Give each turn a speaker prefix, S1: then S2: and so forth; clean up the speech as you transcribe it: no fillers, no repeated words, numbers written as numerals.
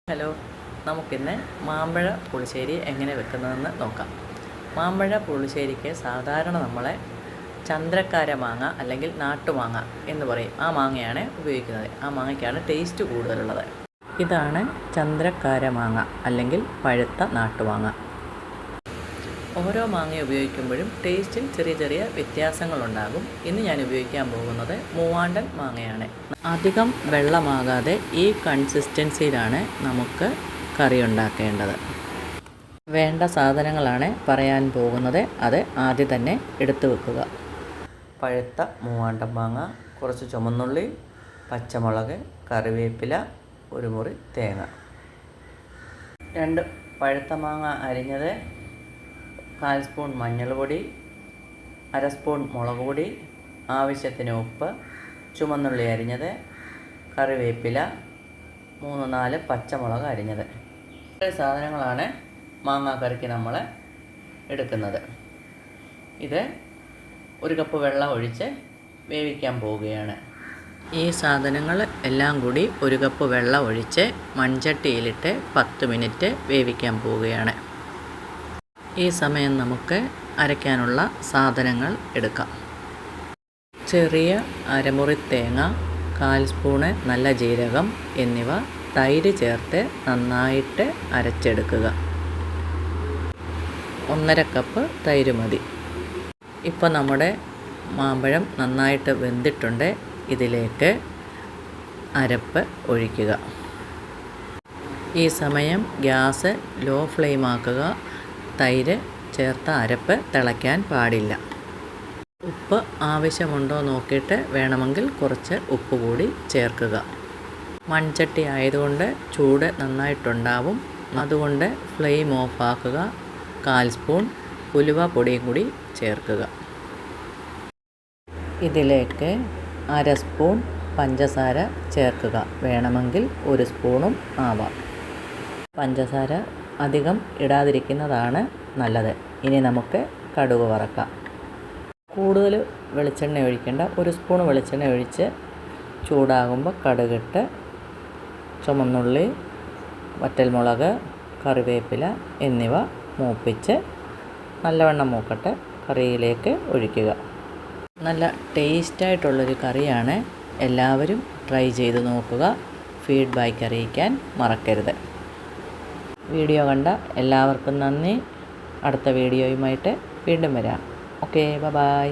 S1: Hello, നമുക്കിന്ന് മാമ്പഴ പുളിശ്ശേരി എങ്ങനെ വെക്കുന്നതെന്ന് നോക്കാം. മാമ്പഴ പുളിശ്ശേരിക്ക് സാധാരണ നമ്മളെ ചന്ദ്രക്കാര മാങ്ങ അല്ലെങ്കിൽ നാട്ടുമാങ്ങ എന്ന് പറയും. ആ മാങ്ങയാണ് ഉപയോഗിക്കുന്നത്. ആ മാങ്ങയ്ക്കാണ് ടേസ്റ്റ് കൂടുതലുള്ളത്. ഇതാണ് ചന്ദ്രക്കാര മാങ്ങ അല്ലെങ്കിൽ പഴുത്ത നാട്ടുമാങ്ങ. ഓരോ മാങ്ങ ഉപയോഗിക്കുമ്പോഴും ടേസ്റ്റിൽ ചെറിയ ചെറിയ വ്യത്യാസങ്ങളുണ്ടാകും. ഇന്ന് ഞാൻ ഉപയോഗിക്കാൻ പോകുന്നത് മൂവാണ്ടൻ മാങ്ങയാണ്. അധികം വെള്ളമാകാതെ ഈ കൺസിസ്റ്റൻസിയിലാണ് നമുക്ക് കറി ഉണ്ടാക്കേണ്ടത്. വേണ്ട സാധനങ്ങളാണ് പറയാൻ പോകുന്നത്. അത് ആദ്യം തന്നെ എടുത്തു വെക്കുക. പഴുത്ത മൂവാണ്ടൻ മാങ്ങ, കുറച്ച് ചുമന്നുള്ളി, പച്ചമുളക്, കറിവേപ്പില, ഒരു മുറി തേങ്ങ. 2 പഴുത്ത മാങ്ങ അരിഞ്ഞത്, 1/4 സ്പൂൺ മഞ്ഞൾപ്പൊടി, 1/2 സ്പൂൺ മുളക് പൊടി, ആവശ്യത്തിന് ഉപ്പ്, ചുമന്നുള്ളി അരിഞ്ഞത്, കറിവേപ്പില, 3-4 പച്ചമുളക് അരിഞ്ഞത്. ഇത്രയും സാധനങ്ങളാണ് മാങ്ങാക്കറിക്ക് നമ്മൾ എടുക്കുന്നത്. ഇത് 1 കപ്പ് വെള്ളം ഒഴിച്ച് വേവിക്കാൻ പോവുകയാണ്. ഈ സാധനങ്ങൾ എല്ലാം കൂടി 1 കപ്പ് വെള്ളം ഒഴിച്ച് മൺചട്ടിയിലിട്ട് 10 മിനിറ്റ് വേവിക്കാൻ പോവുകയാണ്. ഈ സമയം നമുക്ക് അരയ്ക്കാനുള്ള സാധനങ്ങൾ എടുക്കാം. ചെറിയ അരമുറി തേങ്ങ, 1/4 സ്പൂണ് നല്ല ജീരകം എന്നിവ തൈര് ചേർത്ത് നന്നായിട്ട് അരച്ചെടുക്കുക. 1/2 കപ്പ് തൈര് മതി. ഇപ്പോൾ നമ്മുടെ മാമ്പഴം നന്നായിട്ട് വെന്തിട്ടുണ്ട്. ഇതിലേക്ക് അരപ്പ് ഒഴിക്കുക. ഈ സമയം ഗ്യാസ് ലോ ഫ്ലെയിം ആക്കുക. തൈര് ചേർത്ത അരപ്പ് തിളയ്ക്കാൻ പാടില്ല. ഉപ്പ് ആവശ്യമുണ്ടോ നോക്കിയിട്ട് വേണമെങ്കിൽ കുറച്ച് ഉപ്പ് കൂടി ചേർക്കുക. മൺചട്ടി ആയതുകൊണ്ട് ചൂട് നന്നായിട്ടുണ്ടാവും. അതുകൊണ്ട് ഫ്ലെയിം ഓഫാക്കുക. 1/4 സ്പൂൺ ഉലുവ പൊടിയും കൂടി ചേർക്കുക. ഇതിലേക്ക് 1/2 സ്പൂൺ പഞ്ചസാര ചേർക്കുക. വേണമെങ്കിൽ 1 സ്പൂണും ആവാം. പഞ്ചസാര അധികം ഇടാതിരിക്കുന്നതാണ് നല്ലത്. ഇനി നമുക്ക് കടുക് വറക്കാം. കൂടുതൽ വെളിച്ചെണ്ണ ഒഴിക്കേണ്ട. 1 സ്പൂൺ വെളിച്ചെണ്ണ ഒഴിച്ച് ചൂടാകുമ്പോൾ കടുകിട്ട് ചുമന്നുള്ളി, വറ്റൽമുളക്, കറിവേപ്പില എന്നിവ മൂപ്പിച്ച് നല്ലവണ്ണം മൂക്കട്ടെ കറിയിലേക്ക് ഒഴിക്കുക. നല്ല ടേസ്റ്റായിട്ടുള്ളൊരു കറിയാണ്. എല്ലാവരും ട്രൈ ചെയ്ത് നോക്കുക. ഫീഡ്ബാക്ക് അറിയിക്കാൻ മറക്കരുത്. വീഡിയോ കണ്ട എല്ലാവർക്കും നന്ദി. അടുത്ത വീഡിയോയുമായിട്ട് വീണ്ടും വരാം. Okay, by.